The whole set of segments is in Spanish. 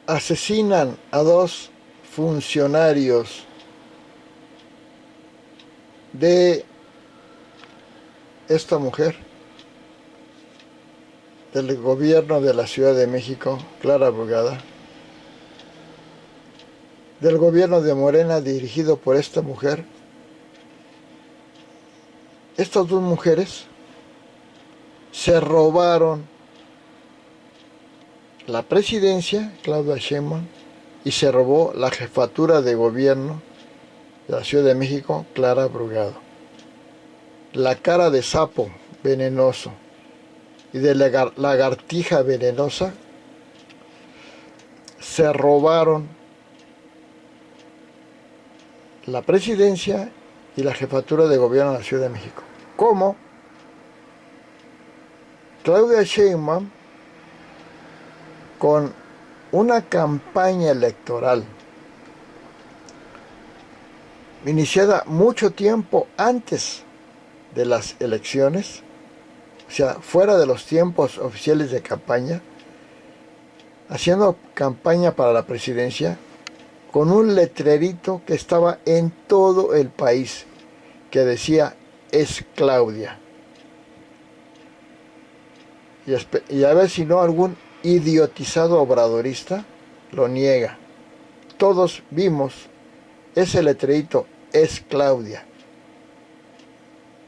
Asesinan a dos funcionarios de esta mujer del gobierno de la Ciudad de México, Clara Brugada, del gobierno de Morena dirigido por esta mujer. Estas dos mujeres se robaron la presidencia, Claudia Sheinbaum, y se robó la jefatura de gobierno de la Ciudad de México, Clara Brugada. La cara de sapo venenoso y de lagartija venenosa se robaron la presidencia y la jefatura de gobierno de la Ciudad de México. ¿Cómo? Claudia Sheinbaum, con una campaña electoral iniciada mucho tiempo antes de las elecciones, o sea, fuera de los tiempos oficiales de campaña, haciendo campaña para la presidencia, con un letrerito que estaba en todo el país, que decía, es Claudia. Y a ver si no algún idiotizado obradorista lo niega. Todos vimos ese letrerito, es Claudia.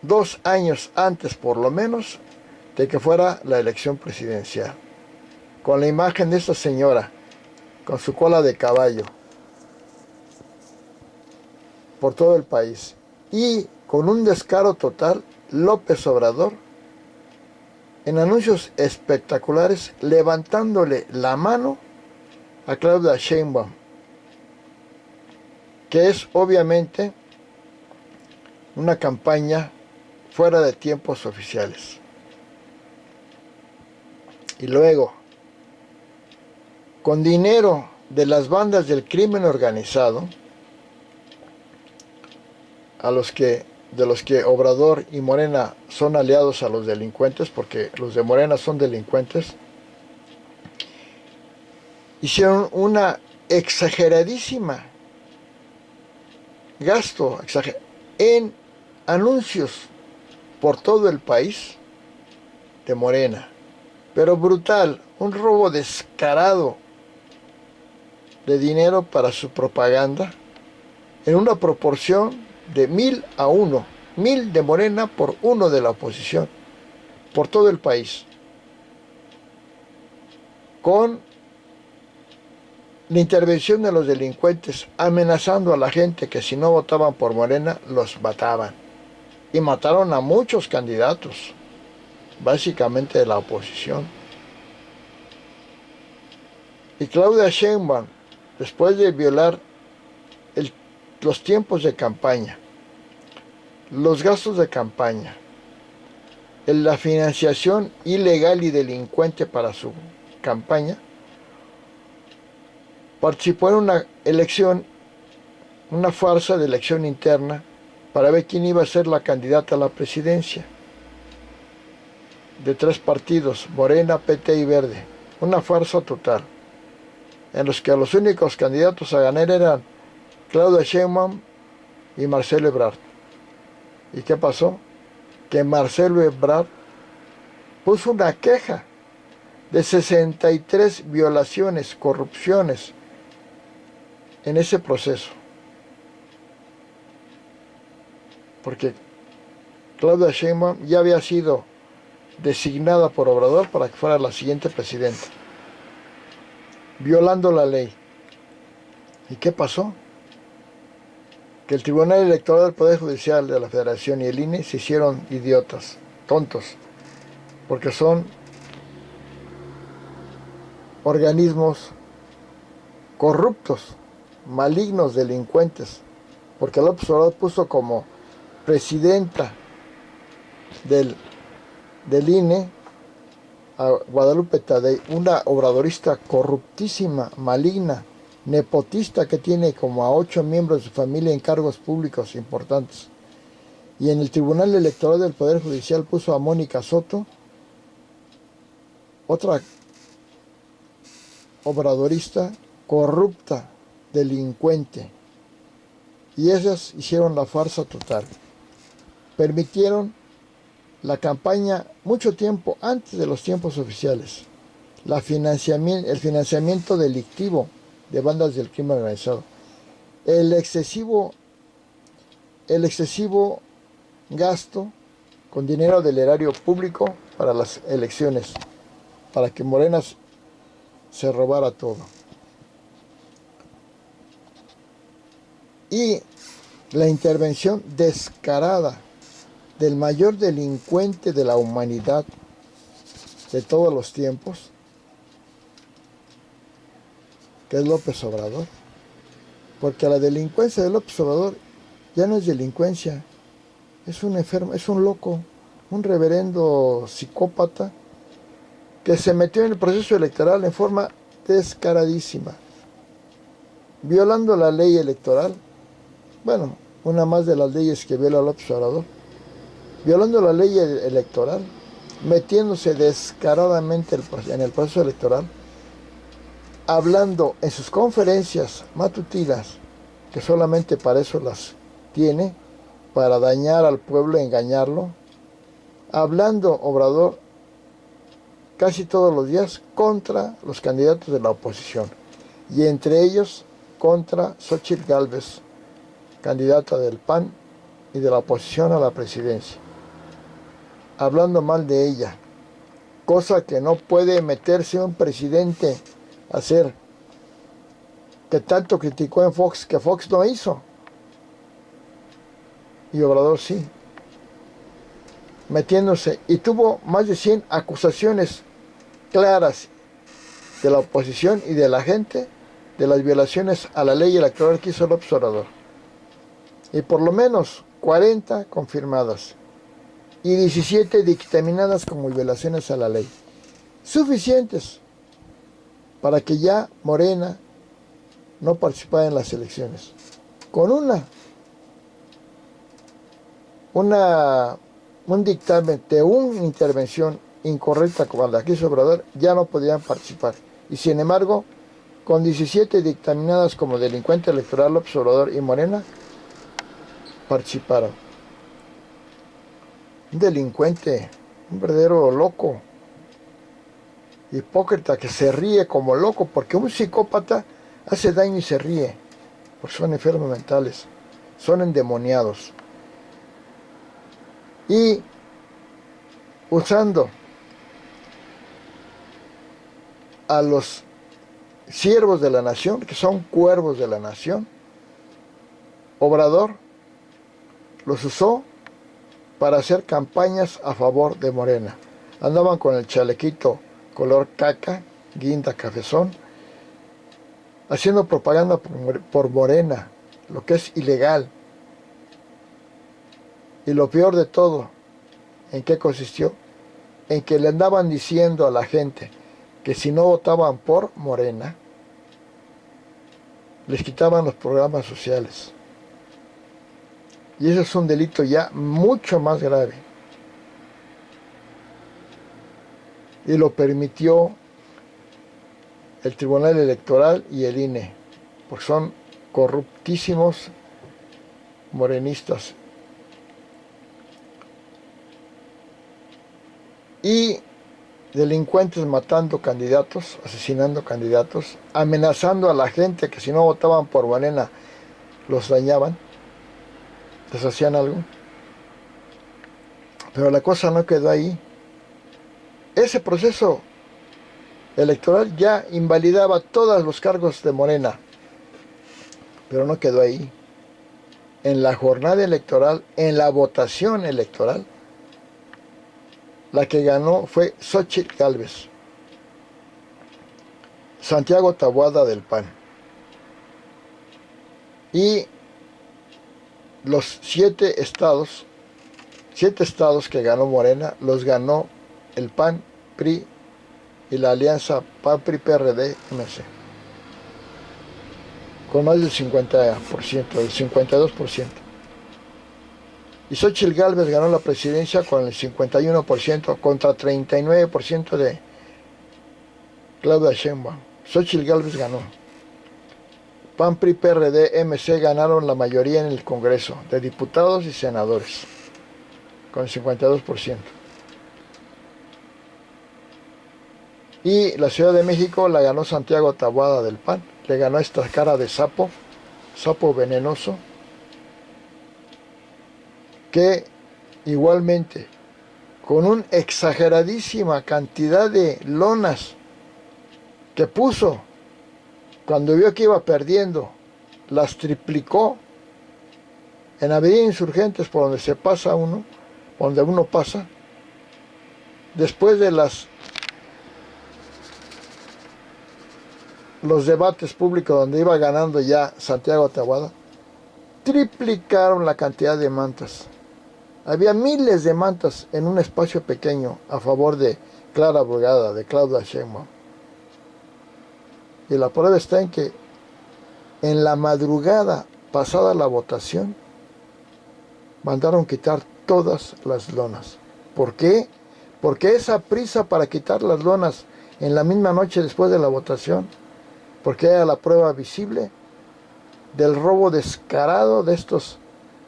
2 años antes, por lo menos, de que fuera la elección presidencial. Con la imagen de esta señora, con su cola de caballo, por todo el país. Y con un descaro total, López Obrador, en anuncios espectaculares, levantándole la mano a Claudia Sheinbaum, que es obviamente una campaña fuera de tiempos oficiales. Y luego, con dinero de las bandas del crimen organizado, de los que Obrador y Morena son aliados a los delincuentes, porque los de Morena son delincuentes, hicieron una exageradísima gasto en anuncios por todo el país de Morena, pero brutal, un robo descarado de dinero para su propaganda en una proporción de 1000 a 1, 1000 de Morena por 1 de la oposición, por todo el país, con la intervención de los delincuentes, amenazando a la gente que si no votaban por Morena, los mataban. Y mataron a muchos candidatos, básicamente de la oposición. Y Claudia Sheinbaum, después de violar los tiempos de campaña, los gastos de campaña, la financiación ilegal y delincuente para su campaña, participó en una elección, una farsa de elección interna para ver quién iba a ser la candidata a la presidencia de 3 partidos, Morena, PT y Verde. Una farsa total, en los que los únicos candidatos a ganar eran Claudia Sheinbaum y Marcelo Ebrard. ¿Y qué pasó? Que Marcelo Ebrard puso una queja de 63 violaciones, corrupciones en ese proceso. Porque Claudia Sheinbaum ya había sido designada por Obrador para que fuera la siguiente presidenta, violando la ley. ¿Y qué pasó? Que el Tribunal Electoral del Poder Judicial de la Federación y el INE se hicieron idiotas, tontos, porque son organismos corruptos, malignos, delincuentes, porque López Obrador puso como presidenta del INE a Guadalupe Tadei, una obradorista corruptísima, maligna, nepotista, que tiene como a 8 miembros de su familia en cargos públicos importantes. Y en el Tribunal Electoral del Poder Judicial puso a Mónica Soto, otra obradorista corrupta, delincuente. Y esas hicieron la farsa total. Permitieron la campaña mucho tiempo antes de los tiempos oficiales. El financiamiento delictivo de bandas del crimen organizado. El excesivo gasto con dinero del erario público para las elecciones, para que Morena se robara todo. Y la intervención descarada del mayor delincuente de la humanidad de todos los tiempos, que es López Obrador. Porque la delincuencia de López Obrador ya no es delincuencia, es un enfermo, es un loco, un reverendo psicópata que se metió en el proceso electoral en forma descaradísima, violando la ley electoral. Bueno, una más de las leyes que viola López Obrador, violando la ley electoral, metiéndose descaradamente en el proceso electoral, hablando en sus conferencias matutinas, que solamente para eso las tiene, para dañar al pueblo, engañarlo, hablando Obrador casi todos los días contra los candidatos de la oposición, y entre ellos contra Xóchitl Gálvez, candidata del PAN y de la oposición a la presidencia, hablando mal de ella, cosa que no puede meterse un presidente a hacer, que tanto criticó en Fox, que Fox no hizo, y Obrador sí, metiéndose, y tuvo más de 100 acusaciones claras de la oposición y de la gente de las violaciones a la ley electoral que hizo López Obrador, y por lo menos 40 confirmadas y 17 dictaminadas como violaciones a la ley, suficientes para que ya Morena no participara en las elecciones. Con un dictamen de una intervención incorrecta como la que hizo Obrador, ya no podían participar. Y sin embargo, con 17 dictaminadas como delincuente electoral, López Obrador y Morena participaron. Un delincuente, un verdadero loco, hipócrita, que se ríe como loco, porque un psicópata hace daño y se ríe, porque son enfermos mentales, son endemoniados. Y usando a los siervos de la nación, que son cuervos de la nación, Obrador los usó para hacer campañas a favor de Morena. Andaban con el chalequito color caca, guinda, cafezón, haciendo propaganda por Morena, lo que es ilegal. Y lo peor de todo, ¿en qué consistió? En que le andaban diciendo a la gente que si no votaban por Morena, les quitaban los programas sociales. Y eso es un delito ya mucho más grave. Y lo permitió el Tribunal Electoral y el INE, porque son corruptísimos morenistas. Y delincuentes matando candidatos, asesinando candidatos, amenazando a la gente que si no votaban por Morena los dañaban, les hacían algo. Pero la cosa no quedó ahí. Ese proceso electoral ya invalidaba todos los cargos de Morena, pero no quedó ahí. En la jornada electoral, en la votación electoral, la que ganó fue Xóchitl Gálvez, Santiago Taboada del PAN. Y los 7 estados que ganó Morena, los ganó el PAN, PRI y la alianza PAN-PRI-PRD-MC, con más del 50%, del 52%. Y Xóchitl Gálvez ganó la presidencia con el 51% contra 39% de Claudia Sheinbaum. Xóchitl Gálvez ganó. PAN, PRI, PRD, MC ganaron la mayoría en el Congreso de diputados y senadores, con el 52%. Y la Ciudad de México la ganó Santiago Taboada del PAN. Le ganó esta cara de sapo, sapo venenoso, que igualmente, con una exageradísima cantidad de lonas que puso, cuando vio que iba perdiendo, las triplicó en Avenida Insurgentes, por donde se pasa uno, donde uno pasa, después de los debates públicos donde iba ganando ya Santiago Taboada, triplicaron la cantidad de mantas. Había miles de mantas en un espacio pequeño a favor de Clara Brugada, de Claudia Sheinbaum. Y la prueba está en que en la madrugada pasada la votación mandaron quitar todas las lonas. ¿Por qué? Porque esa prisa para quitar las lonas en la misma noche después de la votación, porque era la prueba visible del robo descarado de estos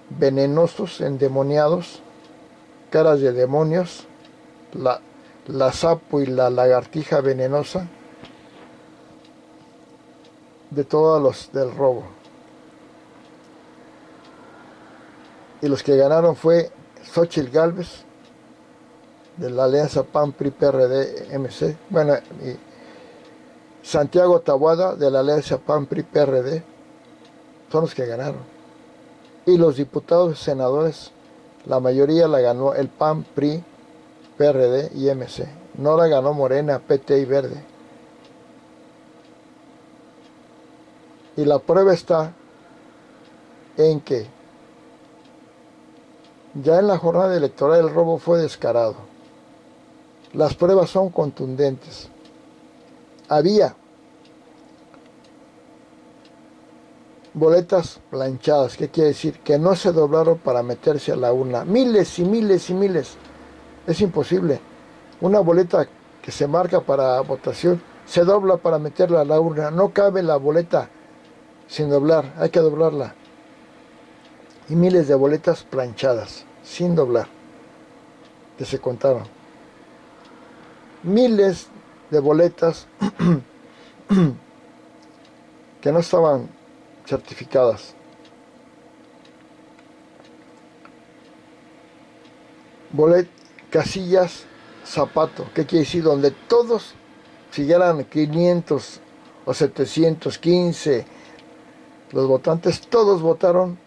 venenosos, endemoniados, caras de demonios, la sapo y la lagartija venenosa, de todos los del robo. Y los que ganaron fue Xóchitl Gálvez, de la alianza PAN, PRI, PRD, MC, bueno, y Santiago Taboada, de la alianza PAN, PRI, PRD, son los que ganaron. Y los diputados y senadores, la mayoría la ganó el PAN, PRI, PRD y MC. No la ganó Morena, PT y Verde. Y la prueba está en que ya en la jornada electoral el robo fue descarado. Las pruebas son contundentes. Había boletas planchadas, ¿qué quiere decir? Que no se doblaron para meterse a la urna. Miles y miles y miles. Es imposible. Una boleta que se marca para votación se dobla para meterla a la urna. No cabe la boleta sin doblar, hay que doblarla. Y miles de boletas planchadas, sin doblar, que se contaron. Miles de boletas que no estaban certificadas. Casillas zapato, ¿qué quiere decir? Donde todos, si eran 500 o 715 los votantes, todos votaron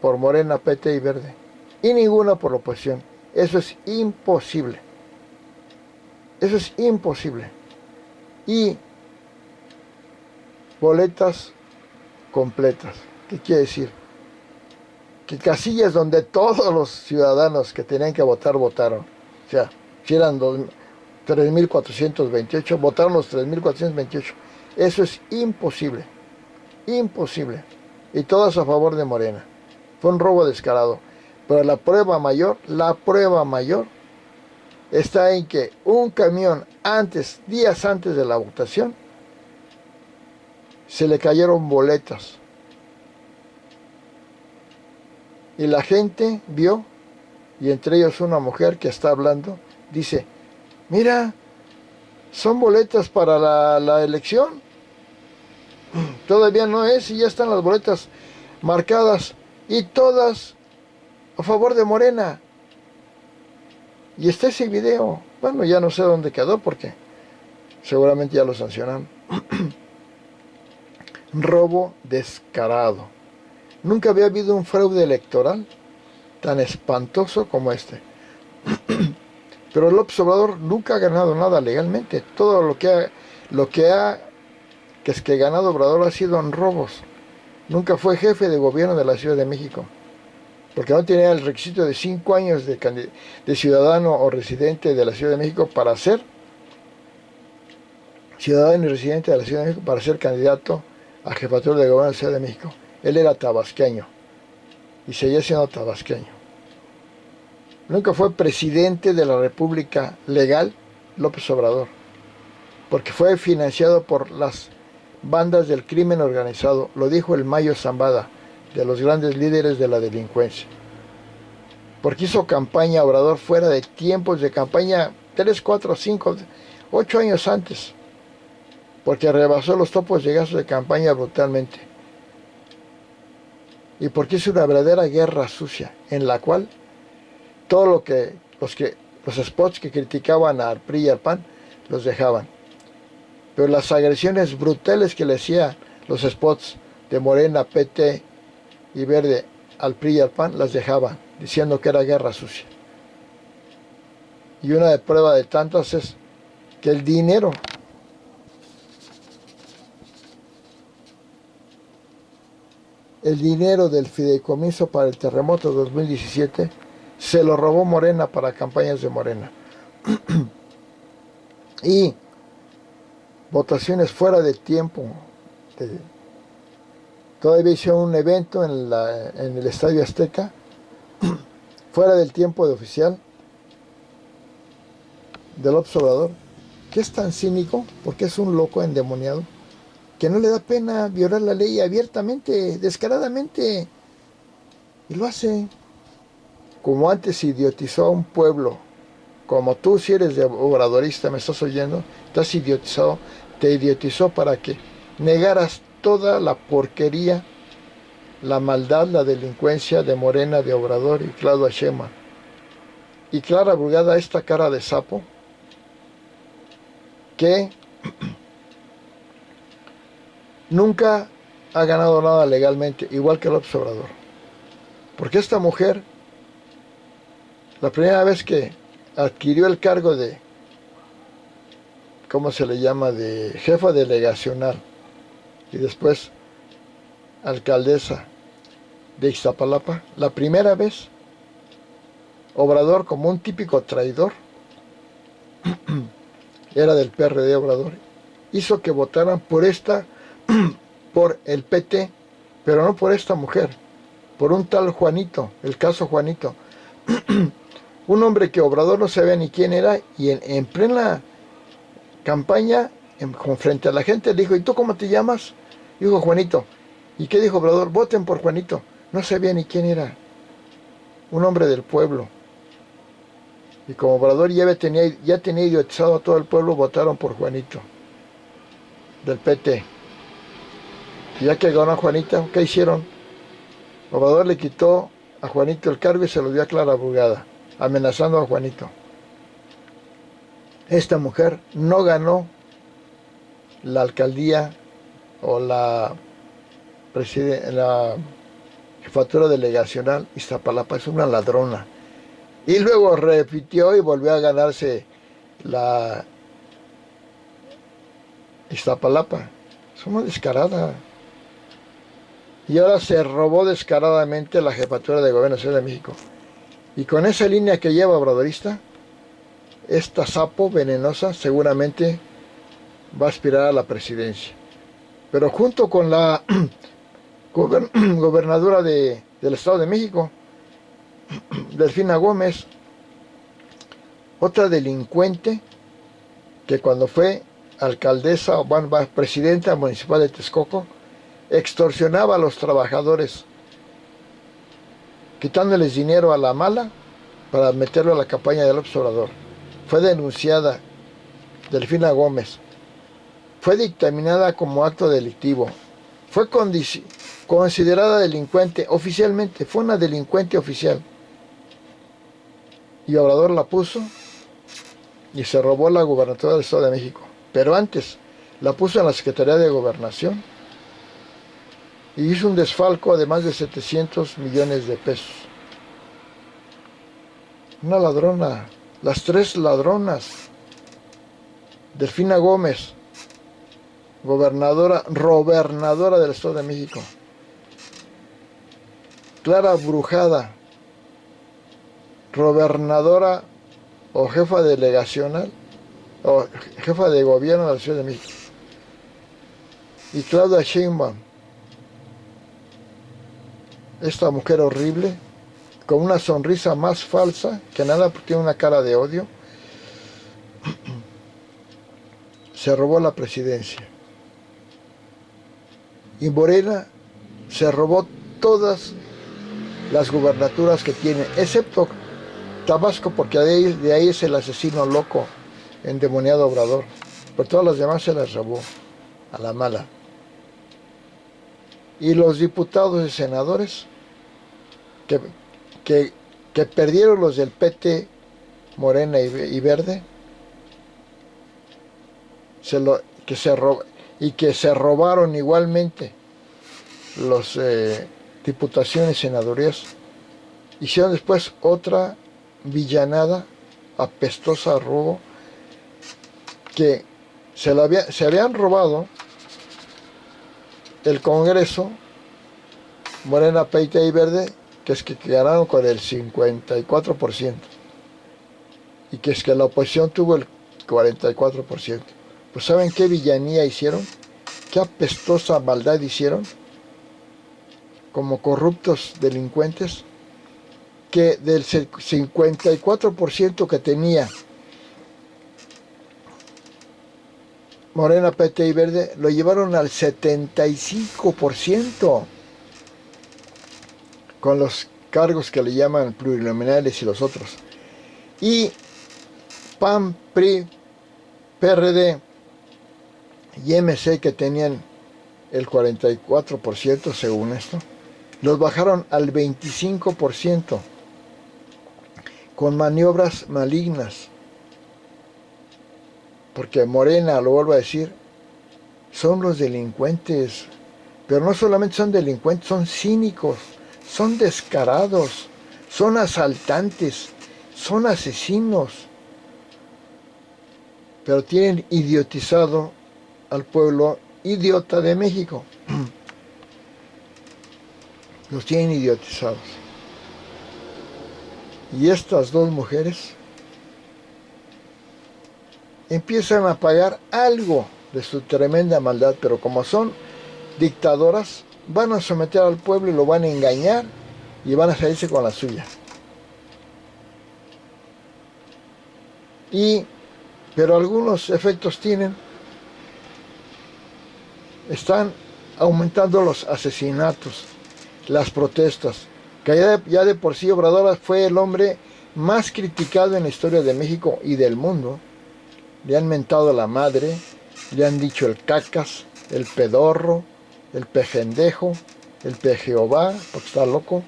por Morena, PT y Verde, y ninguna por la oposición. Eso es imposible. Eso es imposible. Y boletas completas. ¿Qué quiere decir? Que casillas donde todos los ciudadanos que tenían que votar, votaron. O sea, si eran 3.428, votaron los 3.428. Eso es imposible. Imposible. Y todas a favor de Morena. Fue un robo descarado. Pero la prueba mayor está en que un camión días antes de la votación, se le cayeron boletas. Y la gente vio, y entre ellos una mujer que está hablando, dice, mira, son boletas para la elección. Todavía no es, y ya están las boletas marcadas, y todas a favor de Morena. Y está ese video. Bueno, ya no sé dónde quedó, porque seguramente ya lo sancionaron. Robo descarado. Nunca había habido un fraude electoral tan espantoso como este. Pero López Obrador nunca ha ganado nada legalmente. Todo lo que ha ganado Obrador ha sido en robos. Nunca fue jefe de gobierno de la Ciudad de México, porque no tenía el requisito de 5 años de ciudadano o residente de la Ciudad de México para ser ciudadano y residente de la Ciudad de México, para ser candidato a jefatura de gobierno de la Ciudad de México. Él era tabasqueño y seguía siendo tabasqueño. Nunca fue presidente de la República legal López Obrador, porque fue financiado por las bandas del crimen organizado, lo dijo el Mayo Zambada, de los grandes líderes de la delincuencia. Porque hizo campaña Obrador fuera de tiempos de campaña 3, 4, 5, 8 años antes. Porque rebasó los topos de gastos de campaña brutalmente. Y porque hizo una verdadera guerra sucia, en la cual todo lo que los spots que criticaban al PRI y al PAN, los dejaban. Pero las agresiones brutales que le hacían los spots de Morena, PT y Verde al PRI y al PAN, las dejaban, diciendo que era guerra sucia. Y una de prueba de tantas es que el dinero del fideicomiso para el terremoto 2017 se lo robó Morena para campañas de Morena. Y votaciones fuera de tiempo. Todavía hicieron un evento en el Estadio Azteca, fuera del tiempo de oficial del observador, que es tan cínico, porque es un loco endemoniado, que no le da pena violar la ley abiertamente, descaradamente, y lo hace. Como antes idiotizó a un pueblo, como tú, si eres de obradorista, me estás oyendo, estás idiotizado, te idiotizó para que negaras toda la porquería, la maldad, la delincuencia de Morena, de Obrador y Claudia Sheinbaum. Y Clara Brugada, esta cara de sapo, que nunca ha ganado nada legalmente, igual que el observador. Porque esta mujer, la primera vez que adquirió el cargo de, ¿cómo se le llama?, de jefa delegacional y después alcaldesa de Iztapalapa, la primera vez, Obrador, como un típico traidor, era del PRD Obrador, hizo que votaran por por el PT, pero no por esta mujer, por un tal Juanito, el caso Juanito, un hombre que Obrador no sabía ni quién era, y en plena campaña, frente a la gente, le dijo: ¿y tú cómo te llamas? Dijo: Juanito. ¿Y qué dijo Obrador? Voten por Juanito. No sabía ni quién era, un hombre del pueblo. Y como Obrador ya tenía idiotizado a todo el pueblo, votaron por Juanito, del PT. Y ya que ganó a Juanita, ¿qué hicieron? Obrador le quitó a Juanito el cargo y se lo dio a Clara Brugada, amenazando a Juanito. Esta mujer no ganó la alcaldía o la jefatura delegacional Iztapalapa, es una ladrona. Y luego repitió y volvió a ganarse la Iztapalapa. Es una descarada. Y ahora se robó descaradamente la jefatura de gobierno de Ciudad de México. Y con esa línea que lleva obradorista, esta sapo venenosa seguramente va a aspirar a la presidencia. Pero junto con la gobernadora del Estado de México, Delfina Gómez, otra delincuente que cuando fue alcaldesa o presidenta municipal de Texcoco, extorsionaba a los trabajadores, quitándoles dinero a la mala para meterlo a la campaña del observador. Fue denunciada Delfina Gómez. Fue dictaminada como acto delictivo. Fue considerada delincuente oficialmente. Fue una delincuente oficial. Y Obrador la puso y se robó la gubernatura del Estado de México. Pero antes la puso en la Secretaría de Gobernación y hizo un desfalco de más de 700 millones de pesos. Una ladrona. Las tres ladronas. Delfina Gómez, gobernadora del Estado de México. Clara Brugada, gobernadora o jefa delegacional o jefa de gobierno de la Ciudad de México. Y Claudia Sheinbaum, esta mujer horrible, con una sonrisa más falsa que nada, porque tiene una cara de odio, se robó la presidencia. Y Morena se robó todas las gubernaturas que tiene, excepto Tabasco, porque de ahí es el asesino loco, endemoniado Obrador. Pero todas las demás se las robó a la mala. Y los diputados y senadores que, que, que perdieron los del PT, Morena y Verde, y que se robaron igualmente los diputaciones y senadurías, hicieron después otra villanada apestosa, robo, que se habían robado el Congreso, Morena, PT y Verde, que es que ganaron con el 54%, y que es que la oposición tuvo el 44%. Pues ¿saben qué villanía hicieron? ¿Qué apestosa maldad hicieron? Como corruptos delincuentes, que del 54% que tenía Morena, PT y Verde, lo llevaron al 75%, con los cargos que le llaman plurinominales y los otros. Y PAN, PRI, PRD y MC, que tenían el 44% según esto, los bajaron al 25%, con maniobras malignas. Porque Morena, lo vuelvo a decir, son los delincuentes. Pero no solamente son delincuentes, son cínicos, son descarados, son asaltantes, son asesinos. Pero tienen idiotizado al pueblo idiota de México. Los tienen idiotizados. Y estas dos mujeres empiezan a pagar algo de su tremenda maldad, pero como son dictadoras, van a someter al pueblo y lo van a engañar y van a salirse con la suya. Pero algunos efectos tienen. Están aumentando los asesinatos, las protestas, que ya de por sí Obrador fue el hombre más criticado en la historia de México y del mundo. Le han mentado a la madre, le han dicho el cacas, el pedorro, el pejendejo, el pejehová, porque está loco.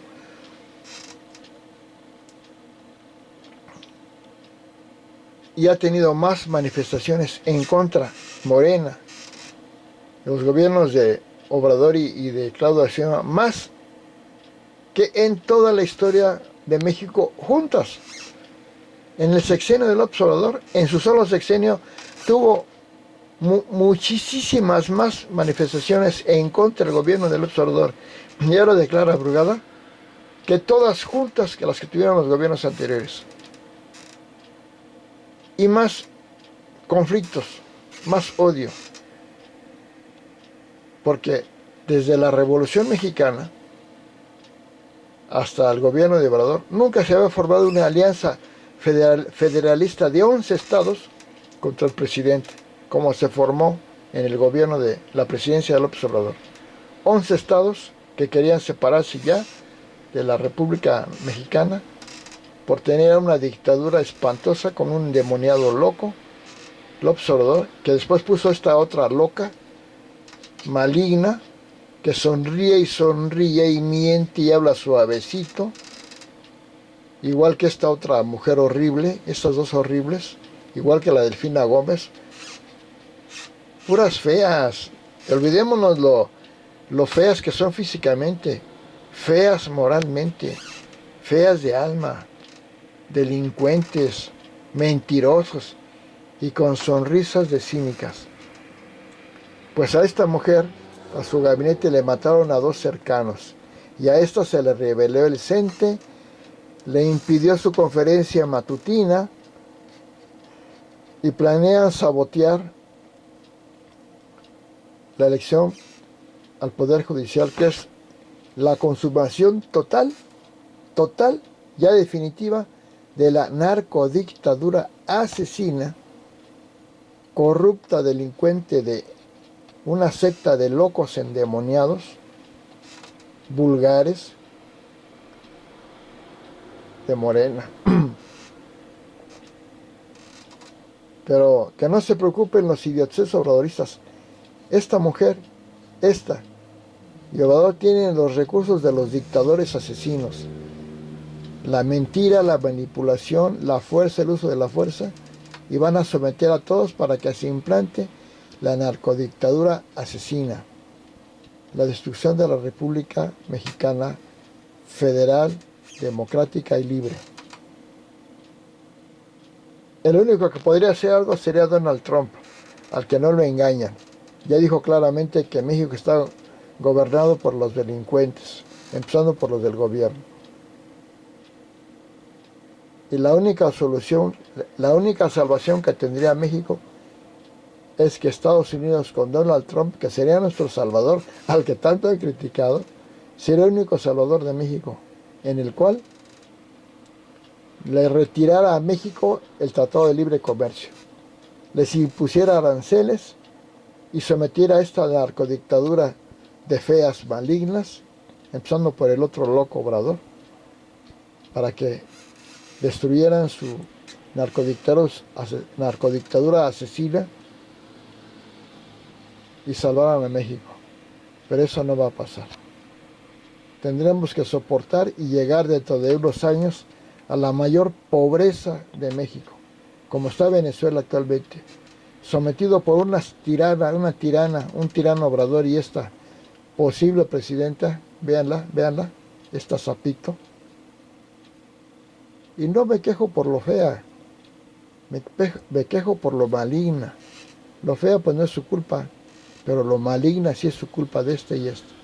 Y ha tenido más manifestaciones en contra, Morena, los gobiernos de Obrador y de Claudia Sheinbaum, más que en toda la historia de México juntas. En el sexenio del Obrador, en su solo sexenio, tuvo muchísimas más manifestaciones en contra del gobierno del Obrador. Y ahora declara Brugada que todas juntas que las que tuvieron los gobiernos anteriores. Y más conflictos, más odio. Porque desde la Revolución Mexicana hasta el gobierno de Obrador, nunca se había formado una alianza federalista de 11 estados contra el presidente, como se formó en el gobierno de la presidencia de López Obrador. 11 estados que querían separarse ya de la República Mexicana por tener una dictadura espantosa con un endemoniado loco, López Obrador, que después puso esta otra loca, maligna, que sonríe y miente y habla suavecito, igual que esta otra mujer horrible, estas dos horribles, igual que la Delfina Gómez, puras feas. Olvidémonos lo feas que son físicamente, feas moralmente, feas de alma, delincuentes, mentirosos y con sonrisas de cínicas. Pues a esta mujer, a su gabinete, le mataron a 2 cercanos, y a esta se le reveló el CENTE, le impidió su conferencia matutina y planean sabotear la elección al Poder Judicial, que es la consumación total, ya definitiva, de la narcodictadura asesina, corrupta, delincuente de una secta de locos endemoniados, vulgares, de Morena. Pero que no se preocupen los idiotes obradoristas. Esta mujer, y Obrador tienen los recursos de los dictadores asesinos. La mentira, la manipulación, la fuerza, el uso de la fuerza, y van a someter a todos para que se implante la narcodictadura asesina, la destrucción de la República Mexicana federal, democrática y libre. El único que podría hacer algo sería Donald Trump, al que no lo engañan. Ya dijo claramente que México está gobernado por los delincuentes, empezando por los del gobierno. Y la única solución, la única salvación que tendría México es que Estados Unidos con Donald Trump, que sería nuestro salvador, al que tanto he criticado, sería el único salvador de México, en el cual le retirara a México el Tratado de Libre Comercio, les impusiera aranceles y sometiera a esta narcodictadura de feas malignas, empezando por el otro loco Obrador, para que destruyeran su narcodictadura asesina y salvaran a México. Pero eso no va a pasar. Tendremos que soportar y llegar dentro de unos años a la mayor pobreza de México, como está Venezuela actualmente, sometido por un tirano Obrador y esta posible presidenta, véanla, esta sapito. Y no me quejo por lo fea, me quejo por lo maligna. Lo fea pues no es su culpa, pero lo maligna sí es su culpa de este y este.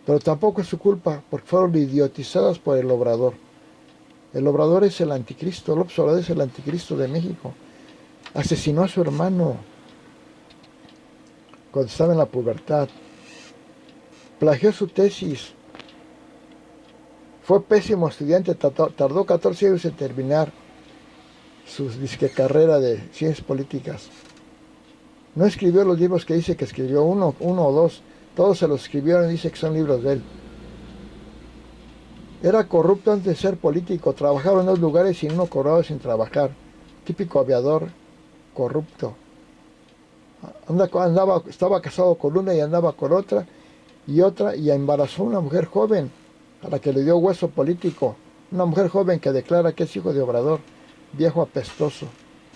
Pero tampoco es su culpa, porque fueron idiotizadas por el Obrador. El Obrador es el anticristo, López Obrador es el anticristo de México. Asesinó a su hermano cuando estaba en la pubertad. Plagió su tesis. Fue pésimo estudiante, tardó 14 años en terminar su carrera de ciencias políticas. No escribió los libros que dice que escribió, uno o dos. Todos se los escribieron y dice que son libros de él. Era corrupto antes de ser político, trabajaba en dos lugares y uno cobraba sin trabajar. Típico aviador corrupto. Estaba casado con una y andaba con otra, y embarazó a una mujer joven, a la que le dio hueso político. Una mujer joven que declara que es hijo de Obrador, viejo apestoso,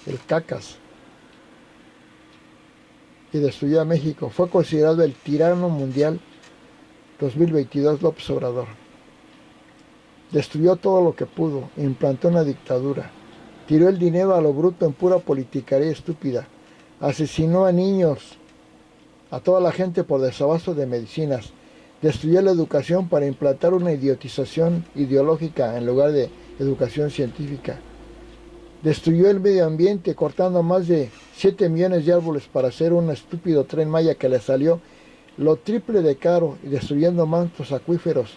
el cacas. Y destruyó a México. Fue considerado el tirano mundial 2022 López Obrador. Destruyó todo lo que pudo, implantó una dictadura, tiró el dinero a lo bruto en pura politicaría estúpida, asesinó a niños, a toda la gente por desabasto de medicinas, destruyó la educación para implantar una idiotización ideológica en lugar de educación científica. Destruyó el medio ambiente cortando más de 7 millones de árboles para hacer un estúpido Tren Maya que le salió lo triple de caro y destruyendo mantos acuíferos,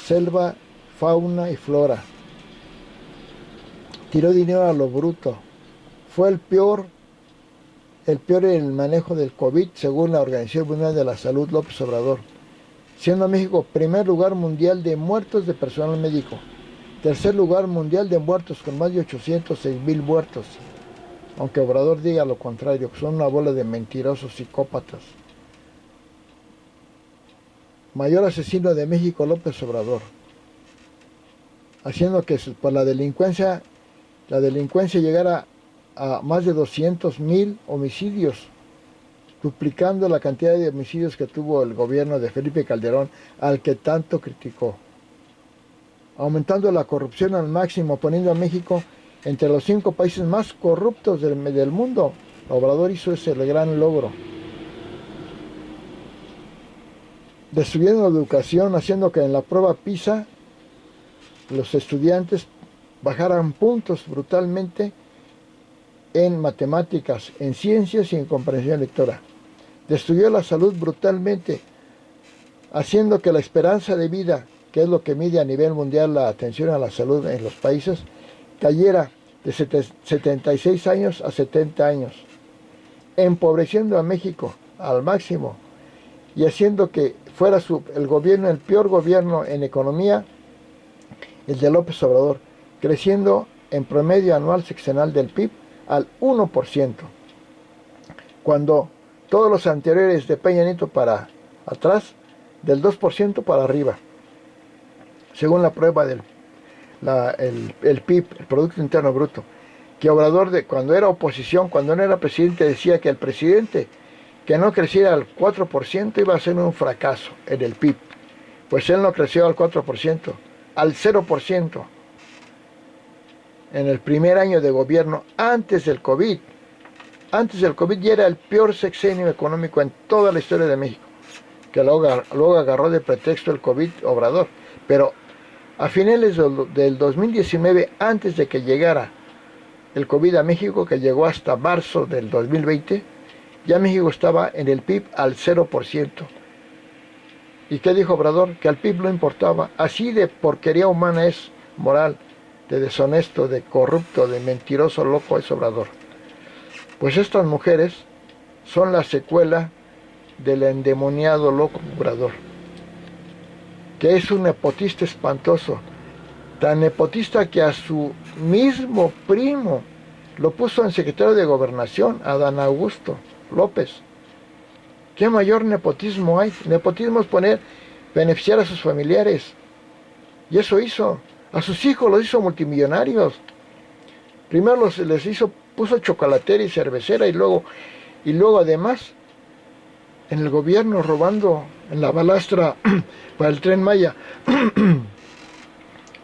selva, fauna y flora. Tiró dinero a lo bruto. Fue el peor en el manejo del COVID según la Organización Mundial de la Salud, López Obrador, siendo México primer lugar mundial de muertos de personal médico. Tercer lugar mundial de muertos con más de 806,000 muertos. Aunque Obrador diga lo contrario, que son una bola de mentirosos psicópatas. Mayor asesino de México, López Obrador. Haciendo que por la delincuencia llegara a más de 200,000 homicidios, duplicando la cantidad de homicidios que tuvo el gobierno de Felipe Calderón, al que tanto criticó. Aumentando la corrupción al máximo, poniendo a México entre los 5 países más corruptos del mundo. Obrador hizo ese gran logro. Destruyendo la educación, haciendo que en la prueba PISA los estudiantes bajaran puntos brutalmente en matemáticas, en ciencias y en comprensión lectora. Destruyó la salud brutalmente, haciendo que la esperanza de vida, que es lo que mide a nivel mundial la atención a la salud en los países, cayera de 76 años a 70 años. empobreciendo a México al máximo y haciendo que fuera el gobierno, el peor gobierno en economía, el de López Obrador, creciendo en promedio anual sexenal del PIB al 1%, cuando todos los anteriores de Peña Nieto para atrás, del 2% para arriba, según la prueba del el PIB, el Producto Interno Bruto, que Obrador, cuando era oposición, cuando no era presidente, decía que el presidente que no creciera al 4% iba a ser un fracaso en el PIB. Pues él no creció al 4%, al 0% en el primer año de gobierno antes del COVID. Antes del COVID ya era el peor sexenio económico en toda la historia de México, que luego agarró de pretexto el COVID Obrador. Pero a finales del 2019, antes de que llegara el COVID a México, que llegó hasta marzo del 2020, ya México estaba en el PIB al 0%. ¿Y qué dijo Obrador? Que al PIB no importaba. Así de porquería humana es moral, de deshonesto, de corrupto, de mentiroso, loco es Obrador. Pues estas mujeres son la secuela del endemoniado loco Obrador, que es un nepotista espantoso, tan nepotista que a su mismo primo lo puso en secretario de Gobernación, Adán Augusto López. ¿Qué mayor nepotismo hay? Nepotismo es beneficiar a sus familiares. Y eso hizo. A sus hijos los hizo multimillonarios. Primero puso chocolatera y cervecera y luego además en el gobierno robando en la balastra para el Tren Maya.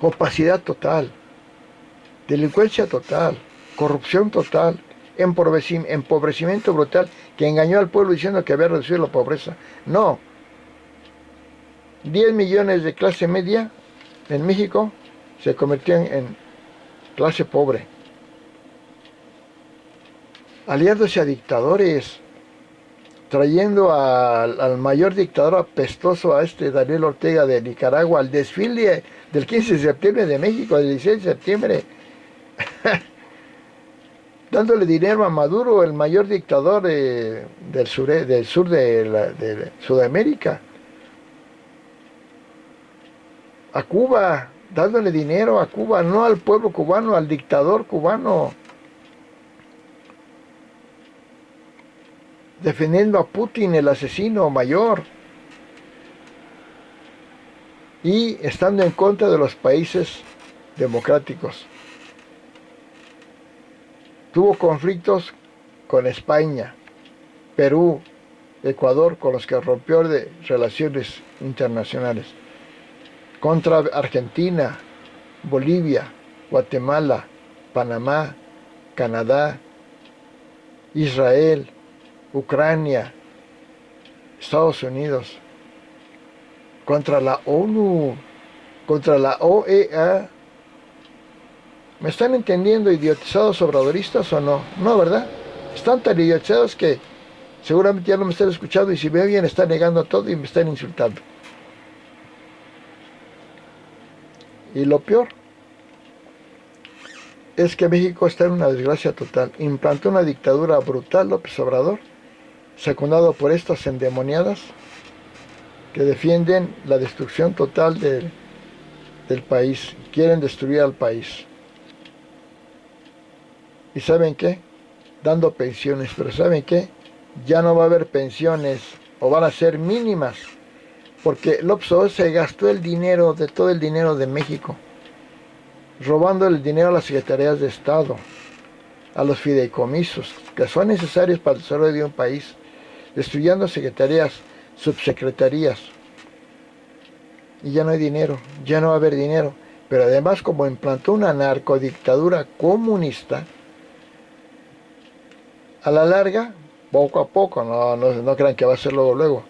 Opacidad total, delincuencia total, corrupción total, empobrecimiento brutal, que engañó al pueblo diciendo que había reducido la pobreza. No. 10 millones de clase media en México se convirtieron en clase pobre, aliándose a dictadores, trayendo al mayor dictador apestoso, a Daniel Ortega de Nicaragua, al desfile del 15 de septiembre de México, del 16 de septiembre, dándole dinero a Maduro, el mayor dictador del sur de Sudamérica, a Cuba, dándole dinero a Cuba, no al pueblo cubano, al dictador cubano, defendiendo a Putin, el asesino mayor, y estando en contra de los países democráticos. Tuvo conflictos con España, Perú, Ecuador, con los que rompió de relaciones internacionales, contra Argentina, Bolivia, Guatemala, Panamá, Canadá, Israel, Ucrania, Estados Unidos, contra la ONU, contra la OEA. ¿Me están entendiendo, idiotizados obradoristas o no? No, ¿verdad? Están tan idiotizados que seguramente ya no me están escuchando, y si me oyen están negando todo y me están insultando. Y lo peor es que México está en una desgracia total. Implantó una dictadura brutal López Obrador, secundado por estas endemoniadas que defienden la destrucción total del país, quieren destruir al país. ¿Y saben qué? Dando pensiones, pero ¿saben qué? Ya no va a haber pensiones, o van a ser mínimas, porque López Obrador se gastó el dinero, todo el dinero de México, robando el dinero a las secretarías de Estado, a los fideicomisos, que son necesarios para el desarrollo de un país, destruyendo secretarías, subsecretarías, y ya no hay dinero, ya no va a haber dinero. Pero además, como implantó una narcodictadura comunista, a la larga, poco a poco, no crean que va a ser luego,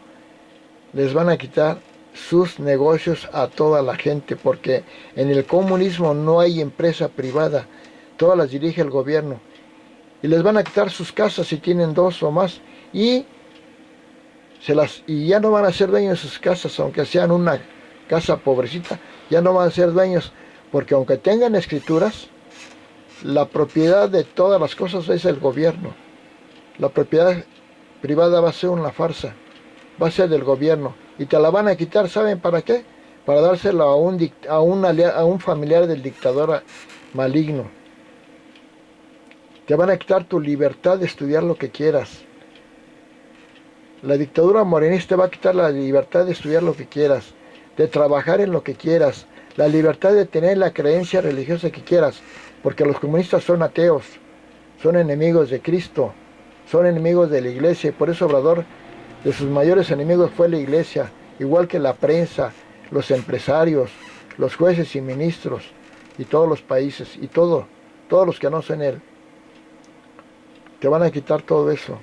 les van a quitar sus negocios a toda la gente, porque en el comunismo no hay empresa privada, todas las dirige el gobierno, y les van a quitar sus casas si tienen dos o más, y ya no van a ser dueños de sus casas, aunque sean una casa pobrecita, ya no van a ser dueños, porque aunque tengan escrituras, la propiedad de todas las cosas es el gobierno. La propiedad privada va a ser una farsa, va a ser del gobierno y te la van a quitar, ¿saben para qué? Para dárselo a un familiar del dictador maligno. Te van a quitar tu libertad de estudiar lo que quieras. La dictadura morenista va a quitar la libertad de estudiar lo que quieras, de trabajar en lo que quieras, la libertad de tener la creencia religiosa que quieras, porque los comunistas son ateos, son enemigos de Cristo, son enemigos de la iglesia, y por eso Obrador, de sus mayores enemigos fue la iglesia, igual que la prensa, los empresarios, los jueces y ministros, y todos los países, y todos los que no son él. Te van a quitar todo eso,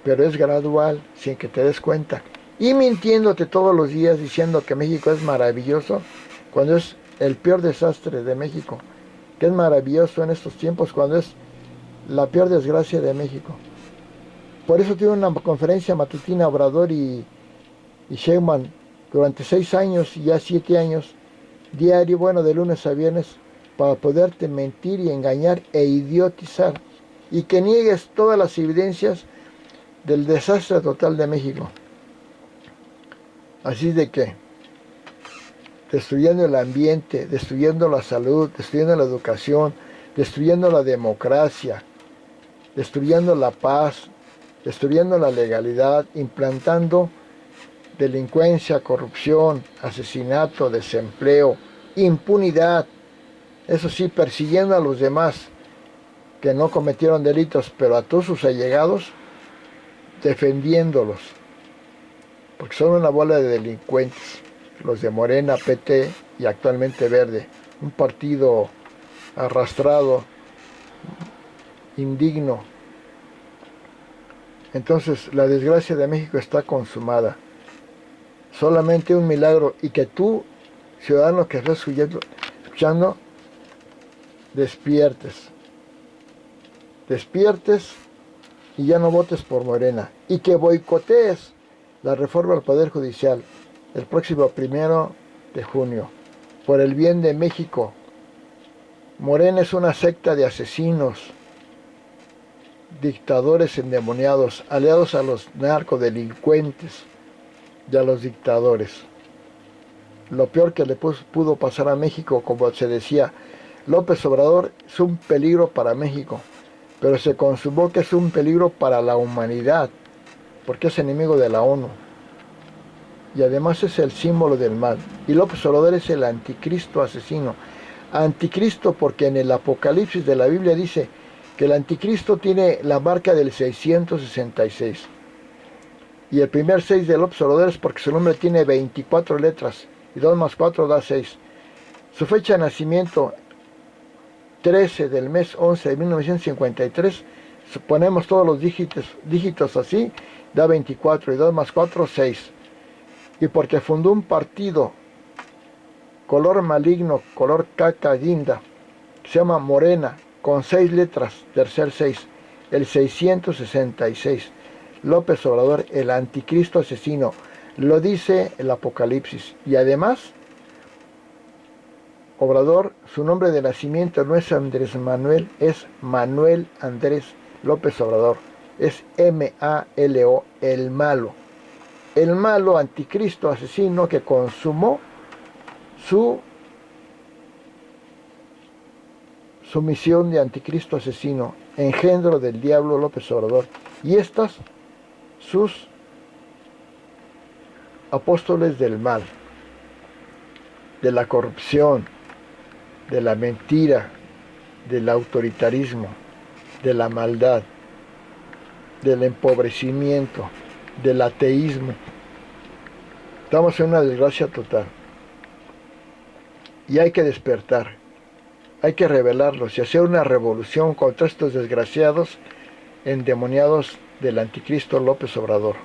pero es gradual, sin que te des cuenta. Y mintiéndote todos los días diciendo que México es maravilloso, cuando es el peor desastre de México, que es maravilloso en estos tiempos, cuando es la peor desgracia de México. Por eso tiene una conferencia matutina Obrador y Sheinbaum durante 6 años y ya 7 años, diario, bueno, de lunes a viernes, para poderte mentir y engañar e idiotizar, y que niegues todas las evidencias del desastre total de México. Así de que, destruyendo el ambiente, destruyendo la salud, destruyendo la educación, destruyendo la democracia, destruyendo la paz, destruyendo la legalidad, implantando delincuencia, corrupción, asesinato, desempleo, impunidad, eso sí, persiguiendo a los demás que no cometieron delitos, pero a todos sus allegados, defendiéndolos, porque son una bola de delincuentes, los de Morena, PT y actualmente Verde, un partido arrastrado, indigno. Entonces la desgracia de México está consumada. Solamente un milagro, y que tú, ciudadano que estás escuchando, despiertes y ya no votes por Morena, y que boicotees la reforma al Poder Judicial el próximo 1 de junio, por el bien de México. Morena es una secta de asesinos, dictadores endemoniados, aliados a los narcodelincuentes y a los dictadores. Lo peor que le pudo pasar a México, como se decía, López Obrador es un peligro para México, pero se consumó que es un peligro para la humanidad, porque es enemigo de la ONU. Y además es el símbolo del mal. Y López Obrador es el anticristo asesino. Anticristo porque en el Apocalipsis de la Biblia dice que el anticristo tiene la marca del 666. Y el primer 6 de López Obrador es porque su nombre tiene 24 letras. Y 2 más 4 da 6. Su fecha de nacimiento, 13 del mes 11 de 1953, ponemos todos los dígitos así, da 24, y 2 más 4, 6. Y porque fundó un partido color maligno, color caca guinda, que se llama Morena, con 6 letras, tercer 6, el 666. López Obrador, el anticristo asesino, lo dice el Apocalipsis. Y además, Obrador, su nombre de nacimiento no es Andrés Manuel, es Manuel Andrés López Obrador. Es M-A-L-O, el malo. El malo anticristo asesino que consumó su misión de anticristo asesino, engendro del diablo López Obrador. Y estas, sus apóstoles del mal, de la corrupción, de la mentira, del autoritarismo, de la maldad, del empobrecimiento, del ateísmo. Estamos en una desgracia total. Y hay que despertar, hay que rebelarlos y hacer una revolución contra estos desgraciados endemoniados del anticristo López Obrador.